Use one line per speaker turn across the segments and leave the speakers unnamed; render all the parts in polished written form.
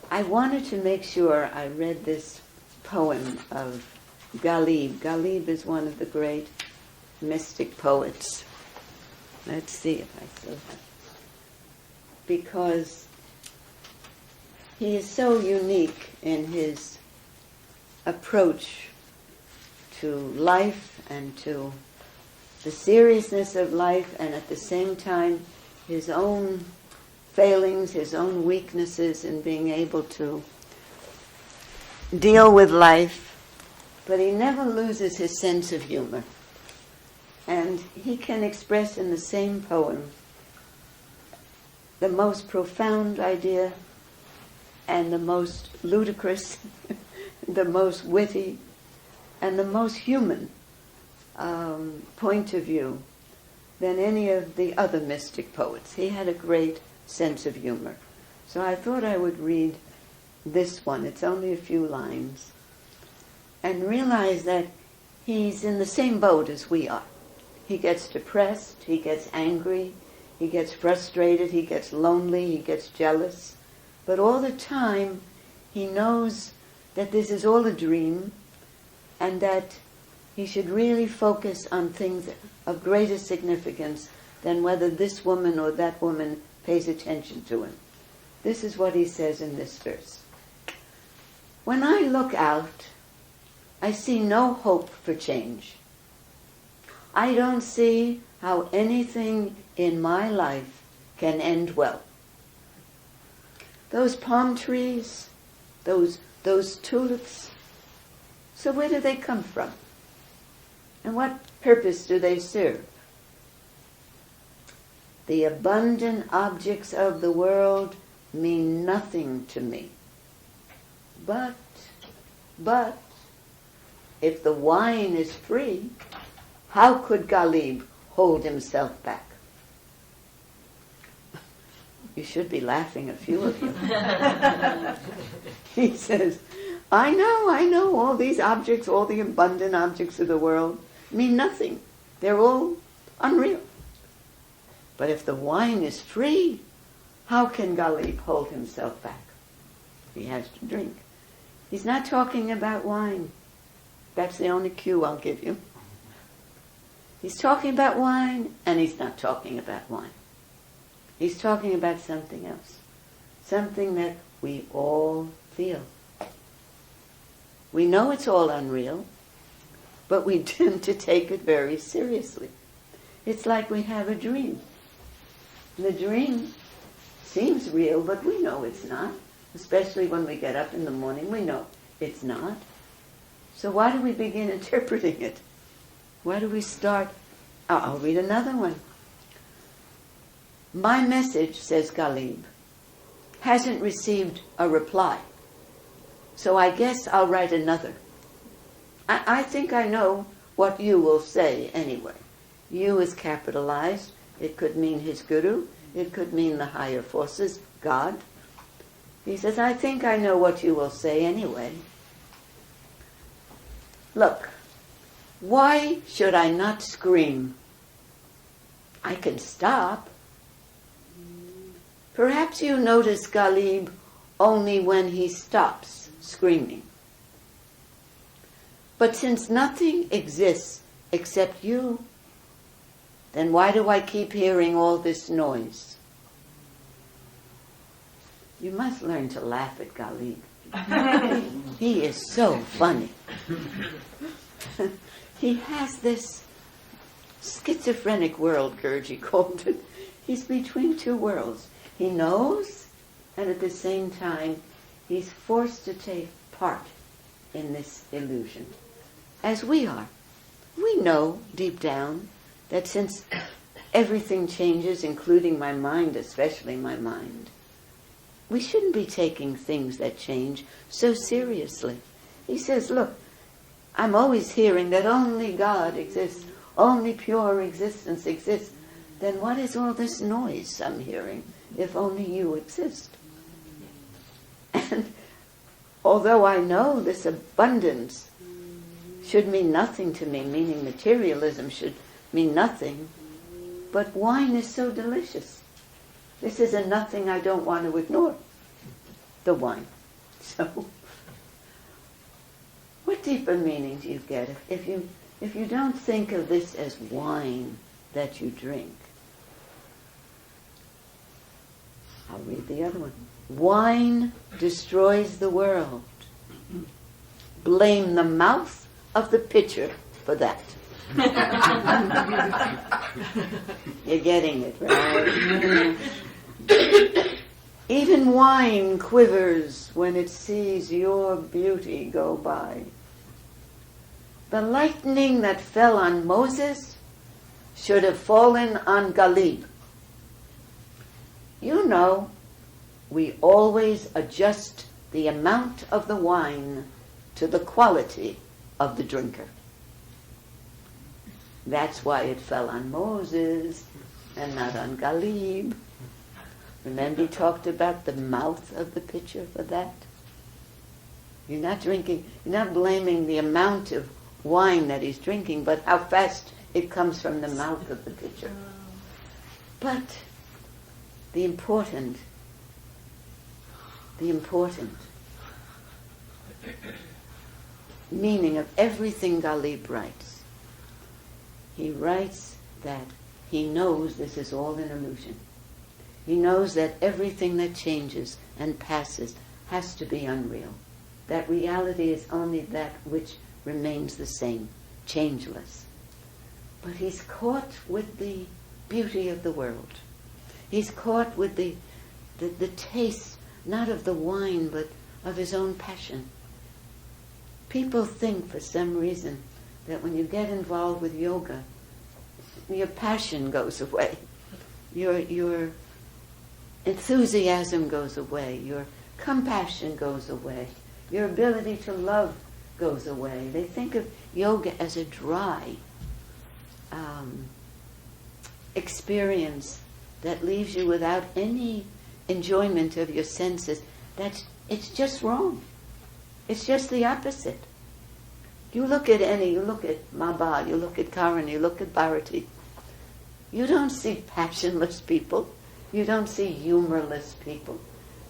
I wanted to make sure I read this poem of Ghalib. Ghalib is one of the great mystic poets. Let's see if I still have. Because he is so unique in his approach to life and to the seriousness of life, and at the same time his own failings, his own weaknesses in being able to deal with life, but he never loses his sense of humor. And he can express in the same poem the most profound idea and the most ludicrous, the most witty, and the most human point of view than any of the other mystic poets. He had a great sense of humor. So I thought I would read this one. It's only a few lines. And realize that he's in the same boat as we are. He gets depressed, he gets angry, he gets frustrated, he gets lonely, he gets jealous. But all the time, he knows that this is all a dream and that he should really focus on things of greater significance than whether this woman or that woman pays attention to him. This is what he says in this verse. When I look out, I see no hope for change. I don't see how anything in my life can end well. Those palm trees, those tulips, so where do they come from? And what purpose do they serve? The abundant objects of the world mean nothing to me. But, if the wine is free, how could Ghalib hold himself back? You should be laughing, a few of you. He says, I know, all these objects, all the abundant objects of the world mean nothing. They're all unreal. But if the wine is free, how can Ghalib hold himself back? He has to drink. He's not talking about wine. That's the only cue I'll give you. He's talking about wine, and he's not talking about wine. He's talking about something else. Something that we all feel. We know it's all unreal, but we tend to take it very seriously. It's like we have a dream. The dream seems real, but we know it's not. Especially when we get up in the morning, we know it's not. So why do we begin interpreting it? Why do we start? I'll read another one. My message, says Ghalib, hasn't received a reply. So I guess I'll write another. I think I know what you will say anyway. You is capitalized. It could mean his guru. It could mean the higher forces, God. He says, I think I know what you will say anyway. Look, why should I not scream? I can stop. Perhaps you notice Ghalib only when he stops screaming. But since nothing exists except you, then why do I keep hearing all this noise? You must learn to laugh at Ghalib. He is so funny. He has this schizophrenic world, Gurdjieff called it. He's between two worlds. He knows, and at the same time, he's forced to take part in this illusion, as we are. We know deep down that since everything changes, including my mind, especially my mind, we shouldn't be taking things that change so seriously. He says, look, I'm always hearing that only God exists, only pure existence exists. Then what is all this noise I'm hearing if only you exist? And although I know this abundance should mean nothing to me, meaning materialism should mean nothing, but wine is so delicious. This is a nothing I don't want to ignore. The wine. So, what deeper meaning do you get if you don't think of this as wine that you drink? I'll read the other one. Wine destroys the world. Blame the mouth of the pitcher for that. You're getting it, right? Even wine quivers when it sees your beauty go by. The lightning that fell on Moses should have fallen on Galib. You know, we always adjust the amount of the wine to the quality of the drinker. That's why it fell on Moses and not on Galib. Remember he talked about the mouth of the pitcher for that? You're not blaming the amount of wine that he's drinking, but how fast it comes from the mouth of the pitcher. But the important meaning of everything Galib writes. He writes that he knows this is all an illusion. He knows that everything that changes and passes has to be unreal. That reality is only that which remains the same, changeless. But he's caught with the beauty of the world. He's caught with the taste, not of the wine, but of his own passion. People think, for some reason, that when you get involved with yoga, your passion goes away. Your enthusiasm goes away. Your compassion goes away. Your ability to love goes away. They think of yoga as a dry experience that leaves you without any enjoyment of your senses. It's just wrong. It's just the opposite. You look at Mabad, you look at Karan, you look at Bharati. You don't see passionless people. You don't see humorless people.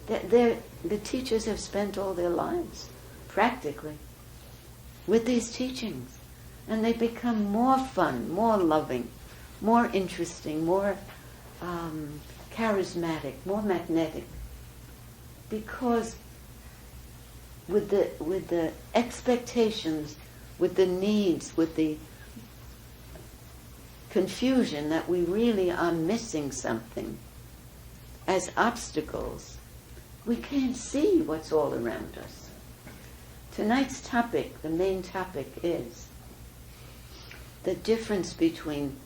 The teachers have spent all their lives, practically, with these teachings. And they become more fun, more loving, more interesting, more charismatic, more magnetic. Because with the expectations, with the needs, with the confusion that we really are missing something as obstacles, we can't see what's all around us. Tonight's topic, the main topic, is the difference between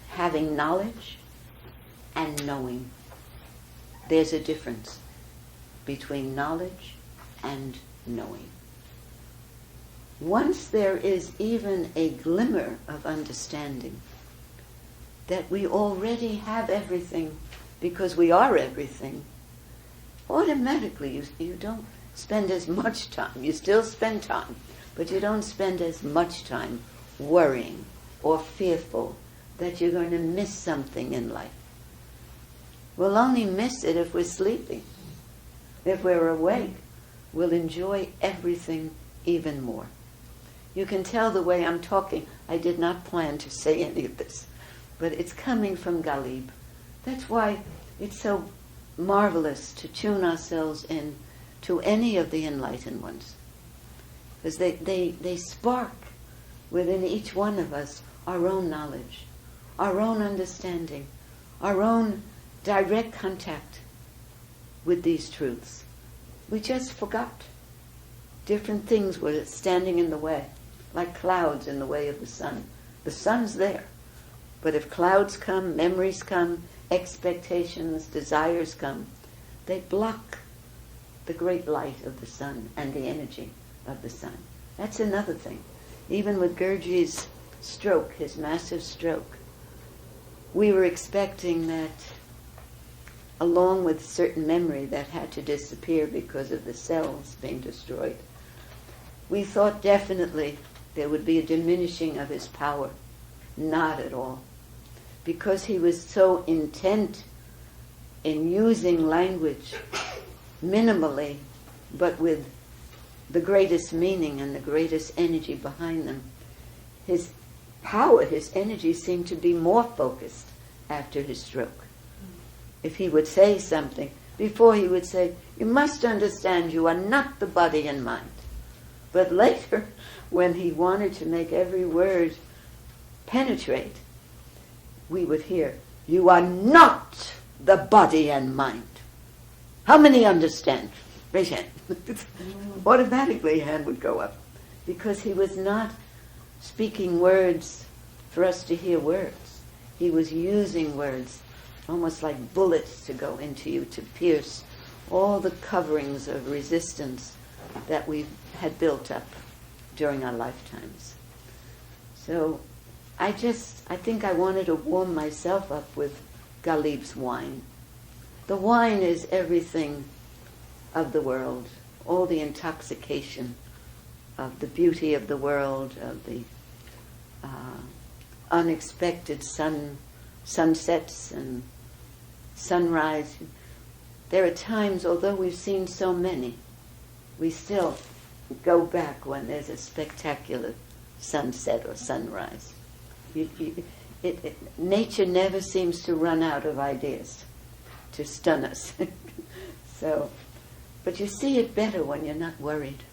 having knowledge and knowing. There's a difference between knowledge and knowing. Once there is even a glimmer of understanding that we already have everything because we are everything, automatically you don't spend as much time. You still spend time, but you don't spend as much time worrying or fearful that you're going to miss something in life. We'll only miss it if we're sleeping. If we're awake, we'll enjoy everything even more. You can tell the way I'm talking, I did not plan to say any of this, but it's coming from Galib. That's why it's so marvelous to tune ourselves in to any of the enlightened ones. Because they spark within each one of us our own knowledge, our own understanding, our own direct contact with these truths. We just forgot. Different things were standing in the way, like clouds in the way of the sun. The sun's there, but if clouds come, memories come, expectations, desires come, they block the great light of the sun and the energy of the sun. That's another thing. Even with Gurdjieff's stroke, his massive stroke, we were expecting that, along with certain memory that had to disappear because of the cells being destroyed, we thought definitely there would be a diminishing of his power. Not at all. Because he was so intent in using language minimally but with the greatest meaning and the greatest energy behind them. His power, his energy seemed to be more focused after his stroke. If he would say something, before he would say, "You must understand you are not the body and mind." But later, when he wanted to make every word penetrate, we would hear, "You are not the body and mind." How many understand? Raise your hand. Automatically a hand would go up, because he was not speaking words for us to hear words. He was using words almost like bullets to go into you, to pierce all the coverings of resistance that we had built up during our lifetimes. So I think I wanted to warm myself up with Ghalib's wine. The wine is everything of the world, all the intoxication of the beauty of the world, of the unexpected sunsets and sunrise. There are times, although we've seen so many, we still go back when there's a spectacular sunset or sunrise. Nature never seems to run out of ideas to stun us. But you see it better when you're not worried.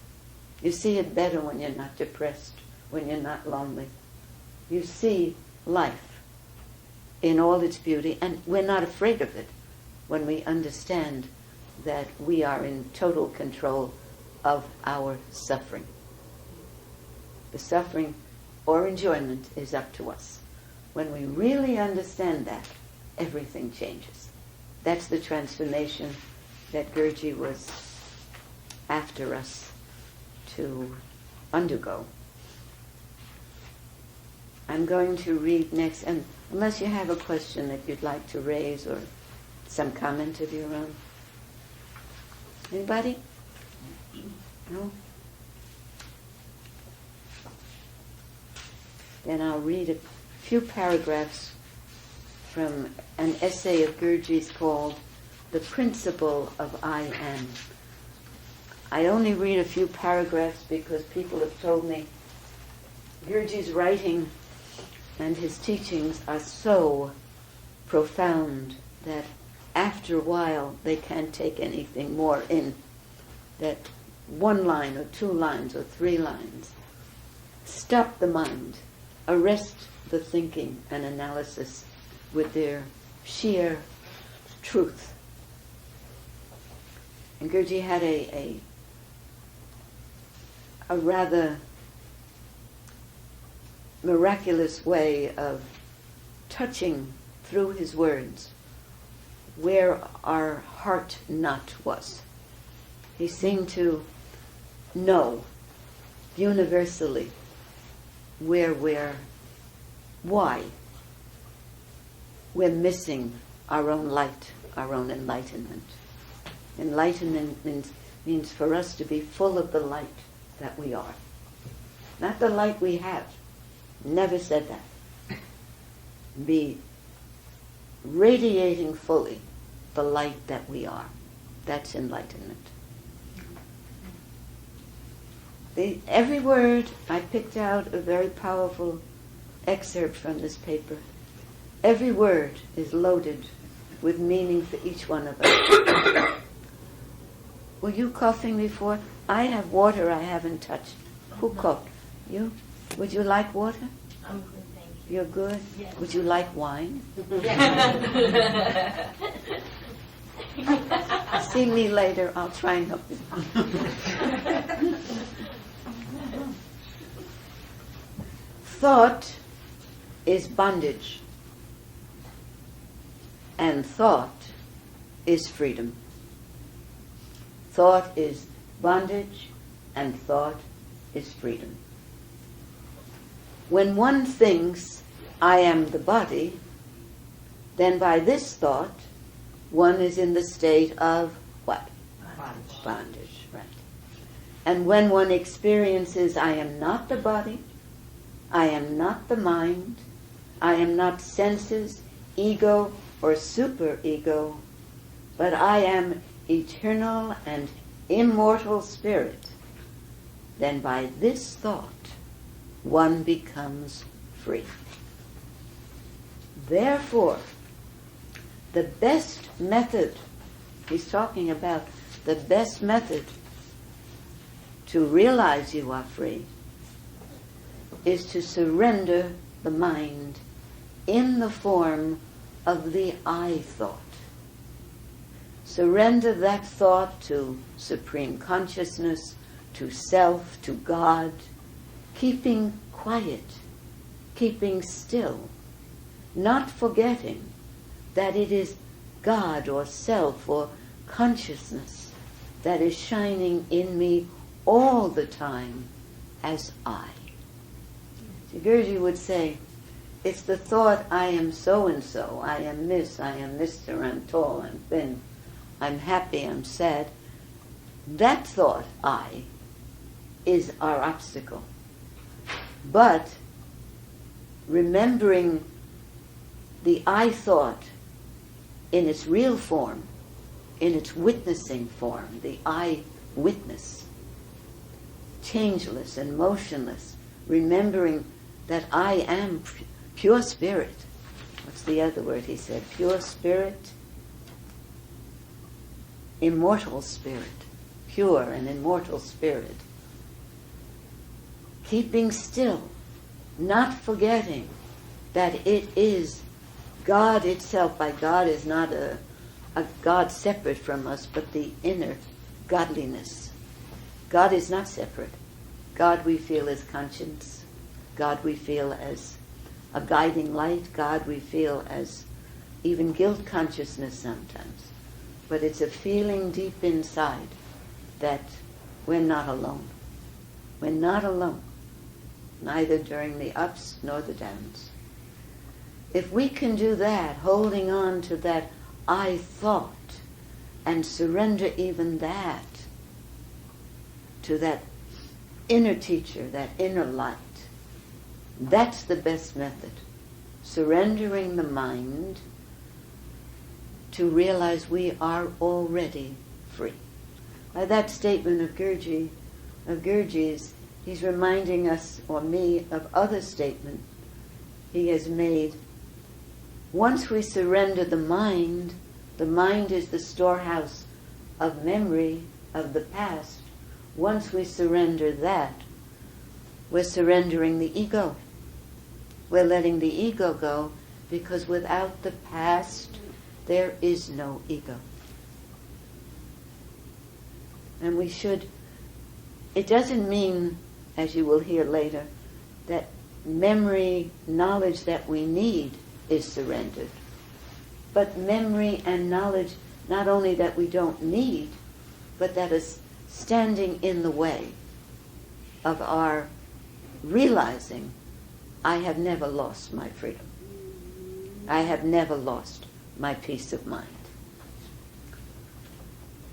You see it better when you're not depressed, when you're not lonely. You see life in all its beauty, and we're not afraid of it when we understand that we are in total control of our suffering. The suffering or enjoyment is up to us. When we really understand that, everything changes. That's the transformation that Gurji was after us to undergo. I'm going to read next, and unless you have a question that you'd like to raise or some comment of your own. Anybody? No? Then I'll read a few paragraphs from an essay of Gurji's called "The Principle of I Am." I only read a few paragraphs because people have told me Gurji's writing and his teachings are so profound that after a while they can't take anything more in. That one line or two lines or three lines stop the mind, arrest the thinking and analysis with their sheer truth. And Gurji had a rather miraculous way of touching through his words where our heart knot was. He seemed to know universally why we're missing our own light, our own enlightenment. Enlightenment means for us to be full of the light that we are. Not the light we have. Never said that. Be radiating fully the light that we are. That's enlightenment. Every word, I picked out a very powerful excerpt from this paper. Every word is loaded with meaning for each one of us. Were you coughing before? I have water I haven't touched. Who coughed? You? Would you like water?
I'm good, thank you.
You're good?
Yes.
Would you like wine? See me later, I'll try and help you. Thought is bondage, and thought is freedom. Thought is bondage, and thought is freedom. When one thinks, I am the body, then by this thought, one is in the state of what?
Bondage.
Bondage, right. And when one experiences, I am not the body, I am not the mind, I am not senses, ego, or superego, but I am eternal and immortal spirit, then by this thought one becomes free. Therefore, the best method, he's talking about the best method to realize you are free, is to surrender the mind in the form of the I thought. Surrender that thought to supreme consciousness, to self, to God, keeping quiet, keeping still, not forgetting that it is God or self or consciousness that is shining in me all the time as I. Guruji would say, it's the thought, I am so-and-so, I am Miss, I am Mr., I'm tall, I'm thin, I'm happy, I'm sad. That thought, I, is our obstacle. But remembering the I thought in its real form, in its witnessing form, the I witness, changeless and motionless, remembering that I am pure spirit. What's the other word he said? Pure spirit, immortal spirit, pure and immortal spirit. Keeping still, not forgetting that it is God itself. By God is not a God separate from us, but the inner godliness. God is not separate. God we feel as conscience. God we feel as a guiding light. God we feel as even guilt consciousness sometimes. But it's a feeling deep inside that we're not alone. We're not alone, neither during the ups nor the downs. If we can do that, holding on to that I thought, and surrender even that to that inner teacher, that inner light, that's the best method. Surrendering the mind to realize we are already free. By that statement of Guruji's, he's reminding us, or me, of other statements he has made. Once we surrender the mind is the storehouse of memory of the past. Once we surrender that, we're surrendering the ego. We're letting the ego go, because without the past, there is no ego. And we should, it doesn't mean, as you will hear later, that memory, knowledge that we need is surrendered. But memory and knowledge, not only that we don't need, but that is standing in the way of our realizing, I have never lost my freedom. I have never lost my peace of mind.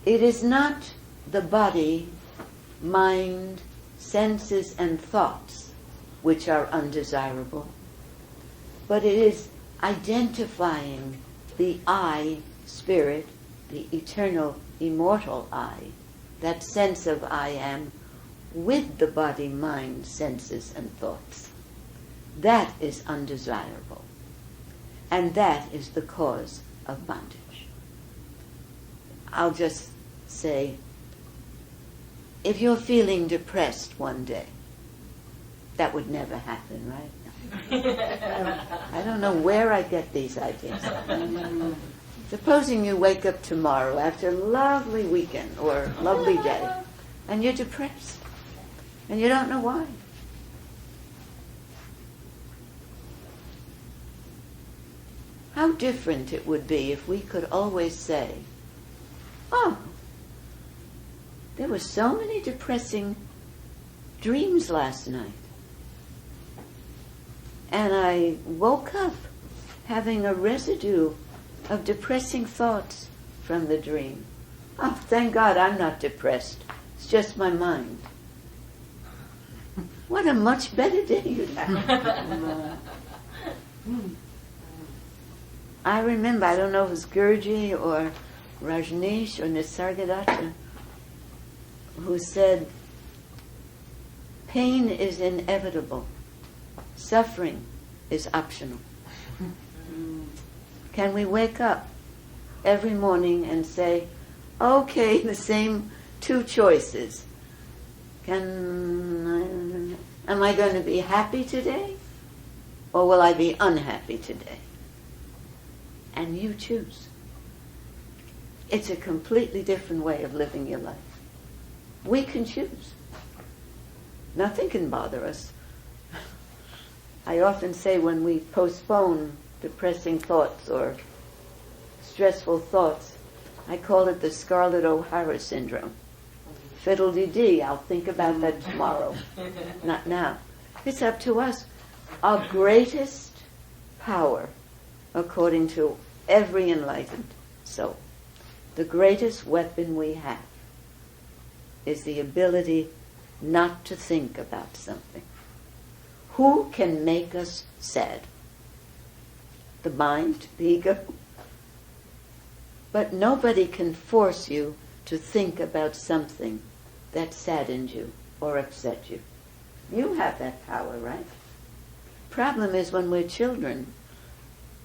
It is not the body, mind, senses, and thoughts which are undesirable, but it is identifying the I, spirit, the eternal, immortal I, that sense of I am, with the body, mind, senses, and thoughts. That is undesirable. And that is the cause of bondage. I'll just say, if you're feeling depressed one day, that would never happen, right? I don't know where I get these ideas. Supposing you wake up tomorrow after a lovely weekend or lovely day, and you're depressed, and you don't know why. How different it would be if we could always say, oh, there were so many depressing dreams last night. And I woke up having a residue of depressing thoughts from the dream. Oh, thank God I'm not depressed. It's just my mind. What a much better day you'd have. I remember, I don't know if it was Guruji or Rajneesh or Nisargadatta, who said, pain is inevitable, suffering is optional. Can we wake up every morning and say, okay, the same two choices. Am I going to be happy today? Or will I be unhappy today? And you choose. It's a completely different way of living your life. We can choose. Nothing can bother us. I often say when we postpone depressing thoughts or stressful thoughts, I call it the Scarlett O'Hara syndrome. Fiddle-dee-dee, I'll think about that tomorrow. Not now. It's up to us. Our greatest power, according to every enlightened soul, the greatest weapon we have is the ability not to think about something. Who can make us sad? The mind, the ego. But nobody can force you to think about something that saddened you or upset you. You have that power, right? Problem is when we're children,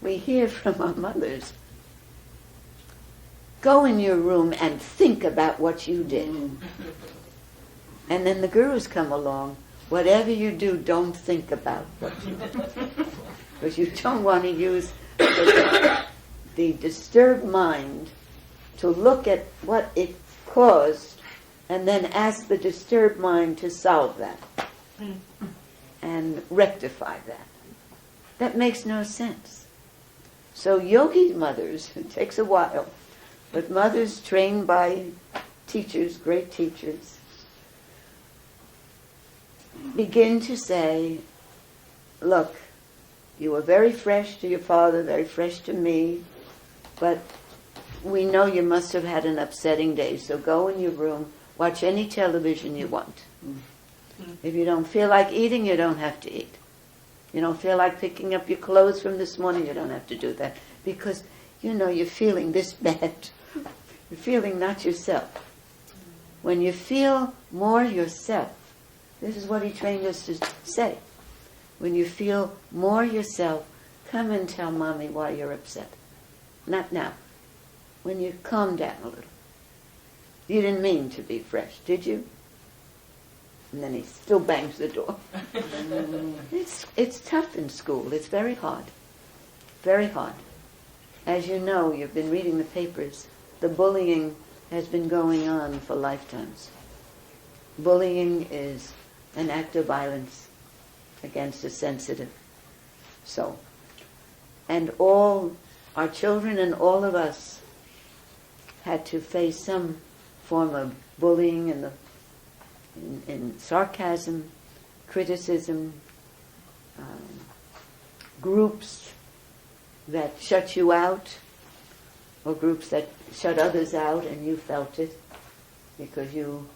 we hear from our mothers, go in your room and think about what you did. And then the gurus come along, whatever you do, don't think about what you did. Because you don't want to use the disturbed mind to look at what it caused and then ask the disturbed mind to solve that and rectify that. That makes no sense. So yogi mothers, it takes a while, but mothers trained by teachers, great teachers, begin to say, look, you were very fresh to your father, very fresh to me, but we know you must have had an upsetting day, so go in your room, watch any television you want. If you don't feel like eating, you don't have to eat. You don't feel like picking up your clothes from this morning, you don't have to do that. Because, you're feeling this bad. You're feeling not yourself. When you feel more yourself, this is what he trained us to say. When you feel more yourself, come and tell mommy why you're upset. Not now. When you calm down a little. You didn't mean to be fresh, did you? And then he still bangs the door. It's tough in school. It's very hard. Very hard. As you know, you've been reading the papers, the bullying has been going on for lifetimes. Bullying is an act of violence against the sensitive soul. And all our children and all of us had to face some form of bullying in sarcasm, criticism, groups that shut you out, or groups that shut others out and you felt it because you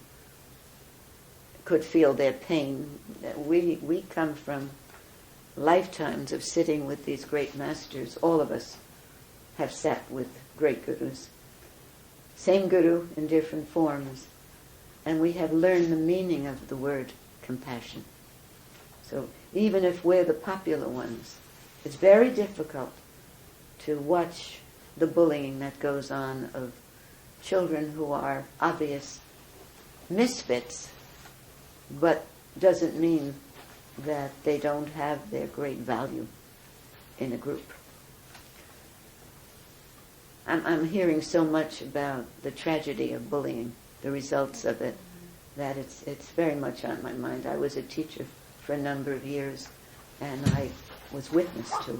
could feel their pain. We come from lifetimes of sitting with these great masters. All of us have sat with great gurus. Same guru in different forms. And we have learned the meaning of the word compassion. So even if we're the popular ones, it's very difficult to watch the bullying that goes on of children who are obvious misfits, but doesn't mean that they don't have their great value in a group. I'm hearing so much about the tragedy of bullying, the results of it, that it's very much on my mind. I was a teacher for a number of years, and I was witness to it.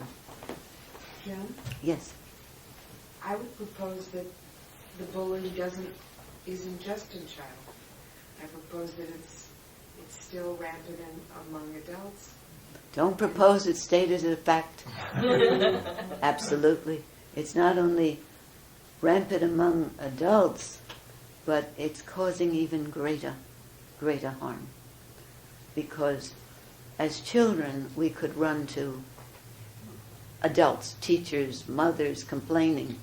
Joan,
Yes.
I would propose that the bullying isn't just in child. I propose that it's still rampant among adults.
Don't propose it, state it as a fact. Absolutely. It's not only rampant among adults, but it's causing even greater harm. Because as children, we could run to adults, teachers, mothers, complaining.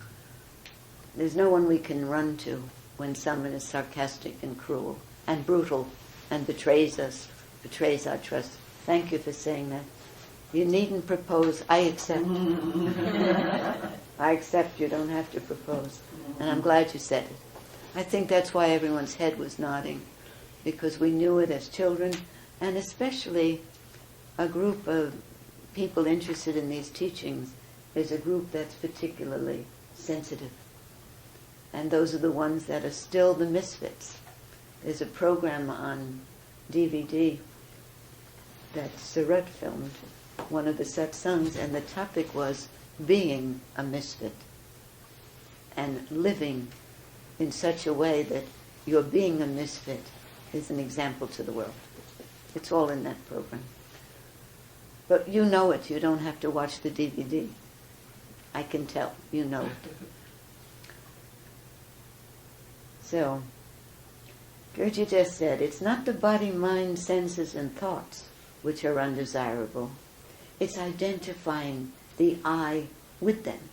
There's no one we can run to when someone is sarcastic and cruel and brutal and betrays us, betrays our trust. Thank you for saying that. You needn't propose. I accept. I accept. You don't have to propose. And I'm glad you said it. I think that's why everyone's head was nodding, because we knew it as children, and especially a group of people interested in these teachings is a group that's particularly sensitive. And those are the ones that are still the misfits. There's a program on DVD that Surat filmed, one of the satsangs, and the topic was being a misfit and living in such a way that your being a misfit is an example to the world. It's all in that program. But you know it. You don't have to watch the DVD. I can tell. You know it. So, Gurji just said, it's not the body, mind, senses, and thoughts which are undesirable. It's identifying the I with them,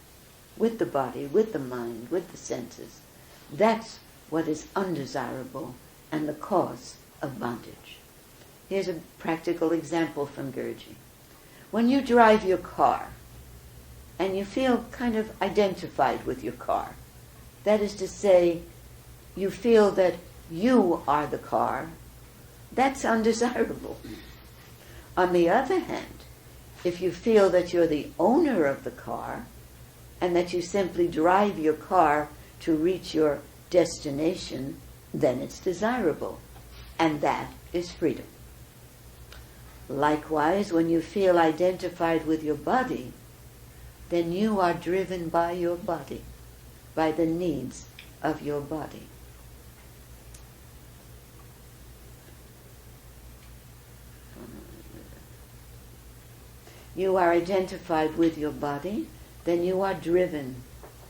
with the body, with the mind, with the senses. That's what is undesirable and the cause of bondage. Here's a practical example from Gurji. When you drive your car and you feel kind of identified with your car, that is to say, you feel that you are the car, that's undesirable. On the other hand, if you feel that you're the owner of the car and that you simply drive your car to reach your destination, then it's desirable. And that is freedom. Likewise, when you feel identified with your body, then you are driven by your body, by the needs of your body. You are identified with your body, then you are driven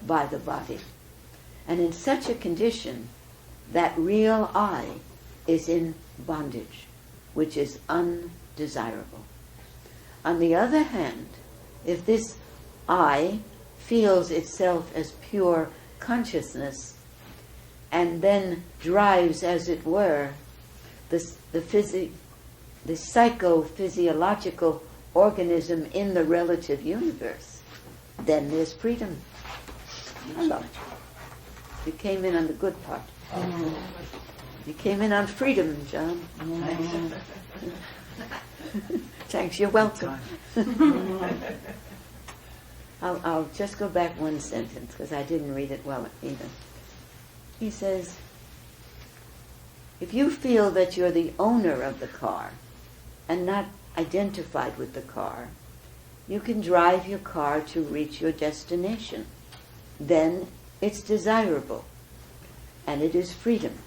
by the body. And in such a condition, that real I is in bondage, which is undesirable. On the other hand, if this I feels itself as pure consciousness and then drives, as it were, the psychophysiological organism in the relative universe, then there's freedom. Hello. You came in on the good part. You came in on freedom, John. Thanks, you're welcome. I'll just go back one sentence, because I didn't read it well either. He says, if you feel that you're the owner of the car and not identified with the car, you can drive your car to reach your destination. Then it's desirable, and it is freedom.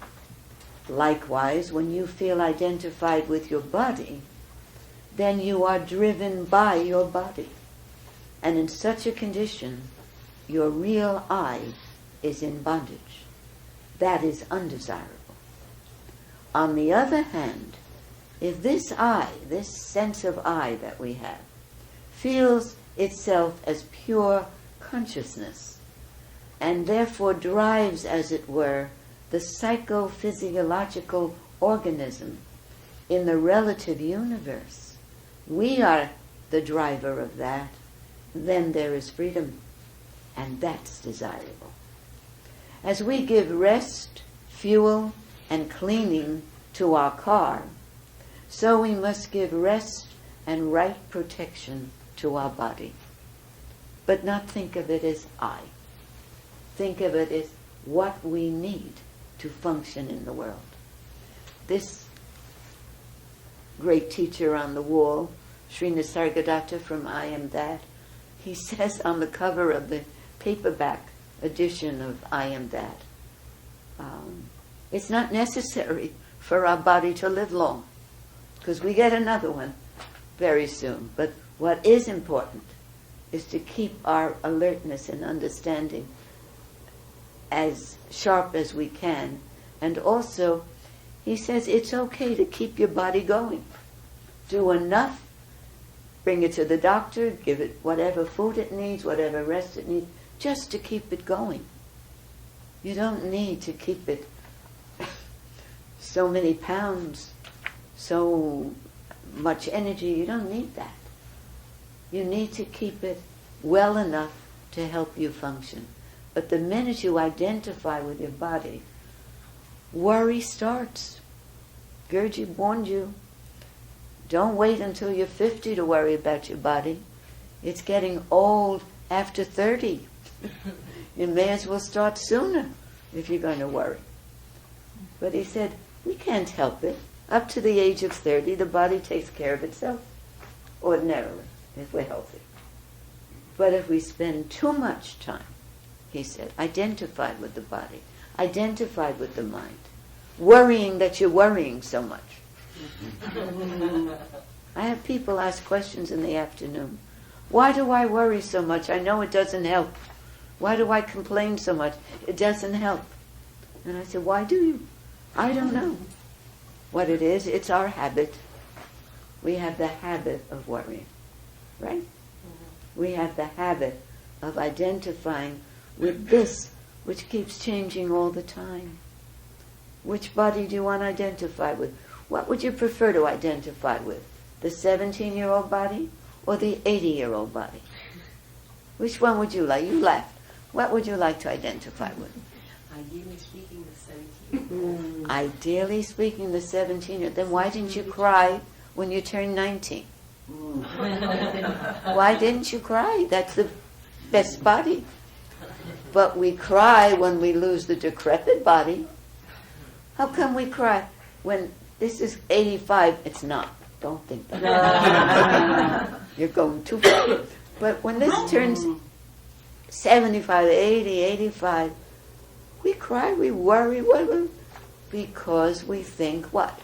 Likewise, when you feel identified with your body, then you are driven by your body. And in such a condition, your real I is in bondage. That is undesirable. On the other hand, if this I, this sense of I that we have, feels itself as pure consciousness, and therefore drives, as it were, the psychophysiological organism in the relative universe, we are the driver of that, then there is freedom, and that's desirable. As we give rest, fuel, and cleaning to our car, so we must give rest and right protection to our body. But not think of it as I. Think of it as what we need to function in the world. This great teacher on the wall, Sri Nisargadatta from I Am That, he says on the cover of the paperback edition of I Am That, it's not necessary for our body to live long, because we get another one very soon. But what is important is to keep our alertness and understanding as sharp as we can. And also, he says it's okay to keep your body going. Do enough, bring it to the doctor, give it whatever food it needs, whatever rest it needs, just to keep it going. You don't need to keep it so many pounds, so much energy. You don't need that. You need to keep it well enough to help you function. But the minute you identify with your body, worry starts. Gurji warned you, don't wait until you're 50 to worry about your body. It's getting old after 30. You may as well start sooner if you're going to worry. But he said, we can't help it. Up to the age of 30, the body takes care of itself, ordinarily, if we're healthy. But if we spend too much time, he said, identified with the body, identified with the mind, worrying that you're worrying so much. I have people ask questions in the afternoon. Why do I worry so much? I know it doesn't help. Why do I complain so much? It doesn't help. And I said, why do you? I don't know what it is. It's our habit. We have the habit of worrying, right? Mm-hmm. We have the habit of identifying with this, which keeps changing all the time. Which body do you want to identify with? What would you prefer to identify with? The 17-year-old body or the 80-year-old body? Which one would you like? You laughed. What would you like to identify with?
Ideally speaking, the 17.
Ideally speaking, the 17. Then why didn't you cry when you turned 19? Why didn't you cry? That's the best body. But we cry when we lose the decrepit body. How come we cry when this is 85? It's not. Don't think that. You're going too far. But when this turns 75, 80, 85, we cry, we worry, because we think what?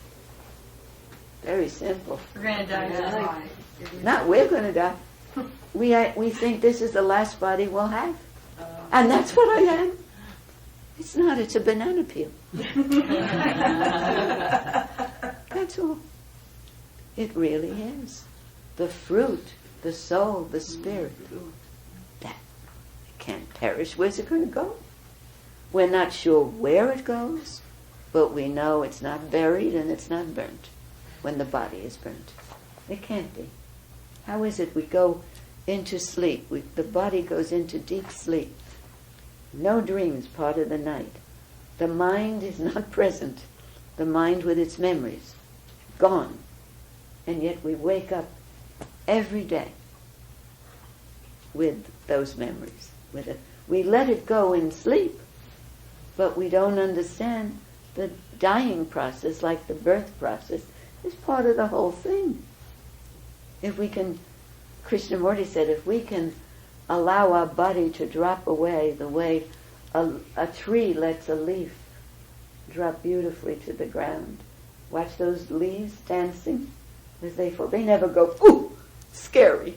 Very simple.
We're going to die.
Not we're going to die. We think this is the last body we'll have. And that's what I am. It's not, it's a banana peel. That's all. It really is. The fruit, the soul, the spirit, that can't perish. Where's it going to go? We're not sure where it goes, but we know it's not buried and it's not burnt when the body is burnt. It can't be. How is it we go into sleep? The body goes into deep sleep. No dreams part of the night. The mind is not present. The mind with its memories, gone. And yet we wake up every day with those memories. We let it go in sleep, but we don't understand the dying process, like the birth process, is part of the whole thing. If we can, Krishnamurti said, if we can allow our body to drop away the way a tree lets a leaf drop beautifully to the ground. Watch those leaves dancing as they fall. They never go, ooh, scary.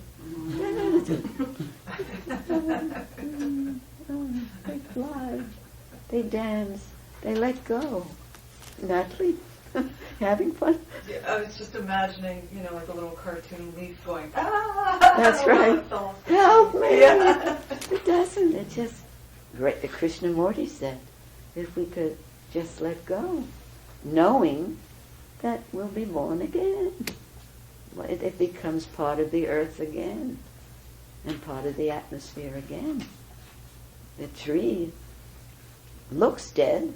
They fly, they dance, they let go. Natalie, having fun?
Yeah, I was just imagining, like a little cartoon leaf going, ah!
That's right. Help me! It doesn't. It just, great. The Krishnamurti said, if we could just let go, knowing that we'll be born again. It becomes part of the earth again, and part of the atmosphere again. The tree looks dead,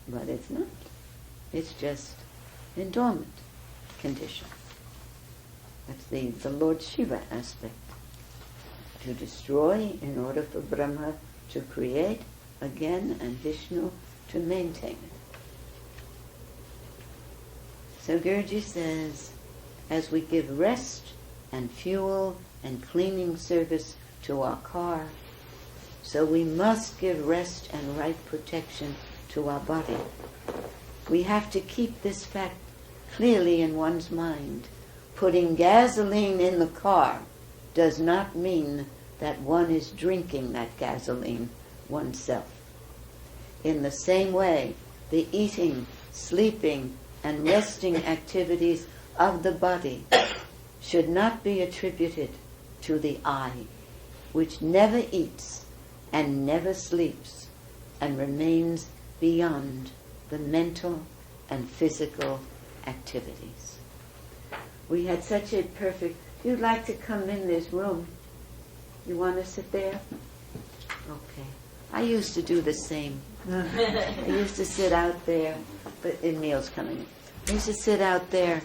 but it's not. It's just in dormant condition. That's the Lord Shiva aspect. To destroy in order for Brahma to create again and Vishnu to maintain it. So Guruji says, as we give rest and fuel and cleaning service to our car, so we must give rest and right protection to our body. We have to keep this fact clearly in one's mind. Putting gasoline in the car does not mean that one is drinking that gasoline oneself. In the same way, the eating, sleeping, and resting activities of the body should not be attributed to the I, which never eats and never sleeps and remains beyond the mental and physical activities. We had such a perfect... If you'd like to come in this room, you want to sit there? Okay. I used to do the same. I used to sit out there, but Emil's coming in. I used to sit out there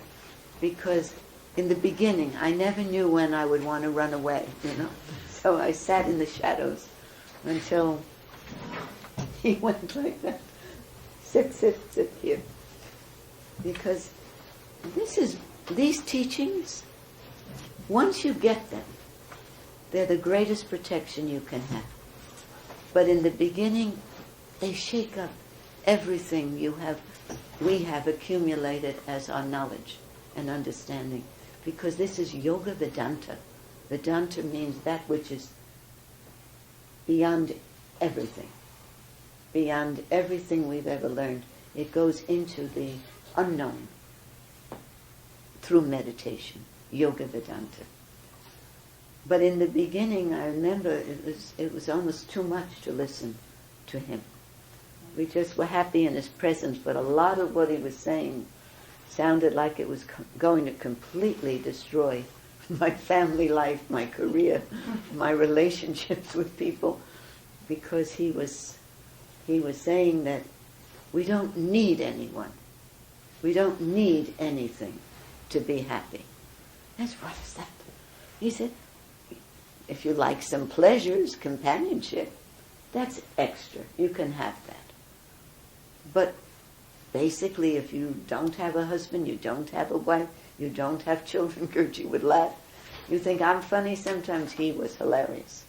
because in the beginning I never knew when I would want to run away, So I sat in the shadows until he went like that. Sit here. Because these teachings, once you get them, they're the greatest protection you can have. But in the beginning, they shake up everything we have accumulated as our knowledge and understanding. Because this is Yoga Vedanta. Vedanta means that which is beyond everything. Beyond everything we've ever learned. It goes into the unknown through meditation. Yoga Vedanta. But in the beginning, I remember it was almost too much to listen to him. We just were happy in his presence, but a lot of what he was saying sounded like it was going to completely destroy my family life, my career, my relationships with people, because he was saying that we don't need anyone. We don't need anything to be happy. That's what is that? He said, if you like some pleasures, companionship, that's extra. You can have that. But basically, if you don't have a husband, you don't have a wife, you don't have children, Gurji would laugh. You think I'm funny? Sometimes he was hilarious.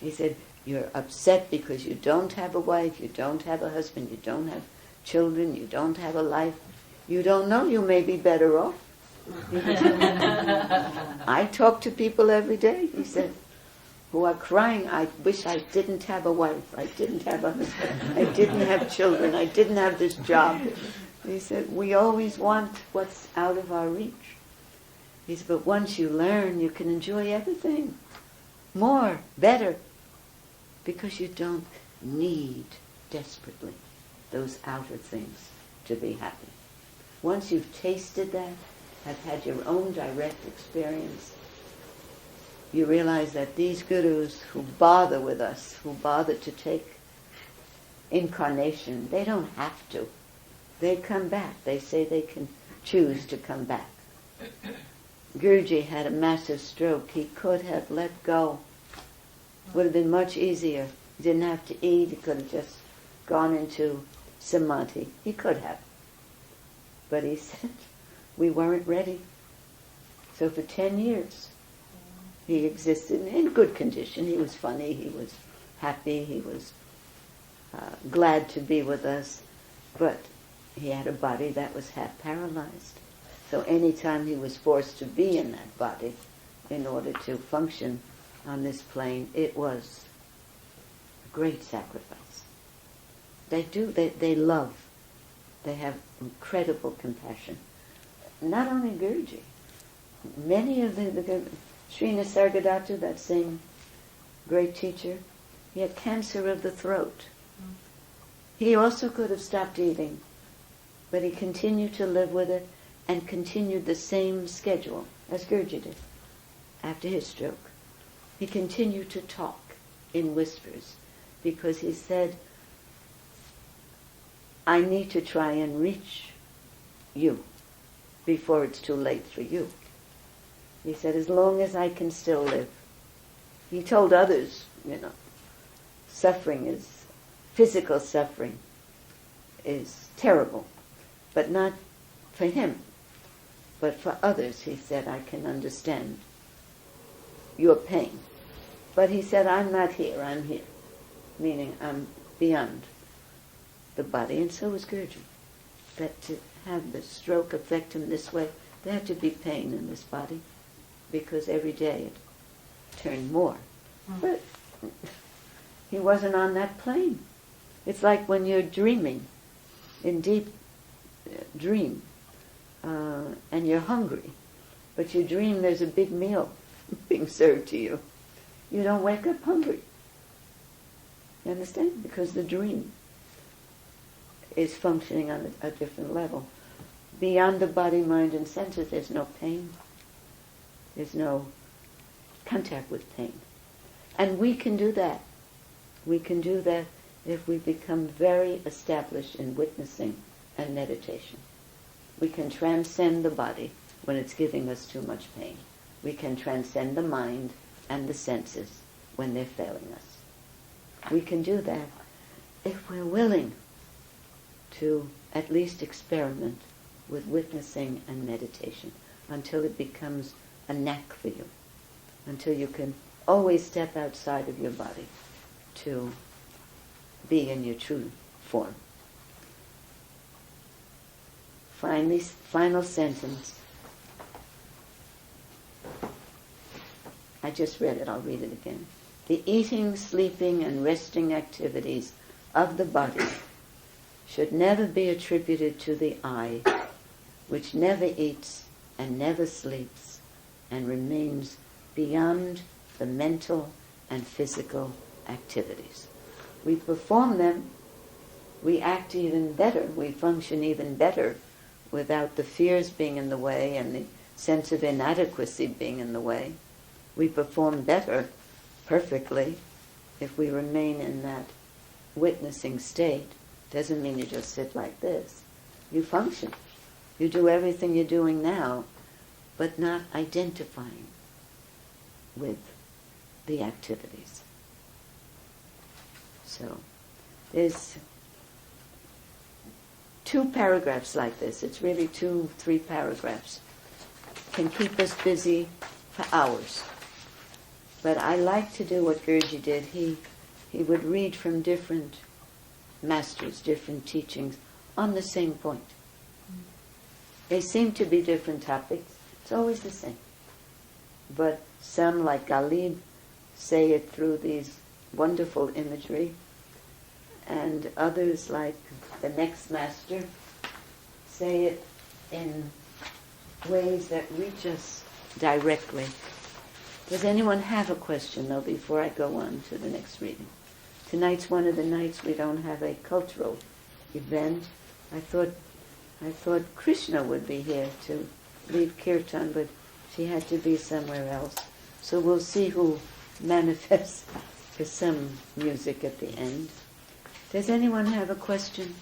He said, you're upset because you don't have a wife, you don't have a husband, you don't have children, you don't have a life. You don't know, you may be better off. I talk to people every day, he said, who are crying, I wish I didn't have a wife, I didn't have a husband, I didn't have children, I didn't have this job. He said, we always want what's out of our reach. He said, but once you learn, you can enjoy everything. More, better. Because you don't need desperately those outer things to be happy. Once you've tasted that, have had your own direct experience, you realize that these gurus who bother with us, who bother to take incarnation, they don't have to. They come back. They say they can choose to come back. Guruji had a massive stroke. He could have let go. Would have been much easier. He didn't have to eat. He could have just gone into samadhi. He could have. But he said, we weren't ready. So for 10 years, he existed in good condition. He was funny. He was happy. He was glad to be with us. But he had a body that was half paralyzed. So any time he was forced to be in that body in order to function on this plane, it was a great sacrifice. They love. They have incredible compassion. Not only Guruji, many of the Sri Nisargadatta, that same great teacher, he had cancer of the throat. He also could have stopped eating, but he continued to live with it and continued the same schedule as Guruji did after his stroke. He continued to talk in whispers because he said, I need to try and reach you before it's too late for you. He said, as long as I can still live. He told others, physical suffering is terrible, but not for him. But for others, he said, I can understand your pain. But he said, I'm not here, I'm here. Meaning I'm beyond the body. And so was Guruji. That to have the stroke affect him this way, there had to be pain in this body, because every day it turned more. But he wasn't on that plane. It's like when you're dreaming, in deep dream, and you're hungry, but you dream there's a big meal being served to you. You don't wake up hungry. You understand? Because the dream. is functioning on a different level. Beyond the body, mind, and senses, there's no pain. There's no contact with pain. And we can do that. We can do that if we become very established in witnessing and meditation. We can transcend the body when it's giving us too much pain. We can transcend the mind and the senses when they're failing us. We can do that if we're willing to at least experiment with witnessing and meditation until it becomes a knack for you, until you can always step outside of your body to be in your true form. Finally, final sentence. I just read it, I'll read it again. The eating, sleeping, and resting activities of the body should never be attributed to the I, which never eats and never sleeps and remains beyond the mental and physical activities. We perform them, we act even better, we function even better without the fears being in the way and the sense of inadequacy being in the way. We perform better, perfectly, if we remain in that witnessing state. Doesn't mean you just sit like this. You function. You do everything you're doing now, but not identifying with the activities. So, there's 2 paragraphs like this. It's really 2-3 paragraphs. Can keep us busy for hours. But I like to do what Gurdjieff did. He would read from different masters, different teachings on the same point. They seem to be different topics. It's always the same. But some, like Ghalib, say it through these wonderful imagery, and others, like the next master, say it in ways that reach us directly. Does anyone have a question, though, before I go on to the next reading? Tonight's one of the nights we don't have a cultural event. I thought Krishna would be here to lead kirtan, but she had to be somewhere else. So we'll see who manifests for some music at the end. Does anyone have a question?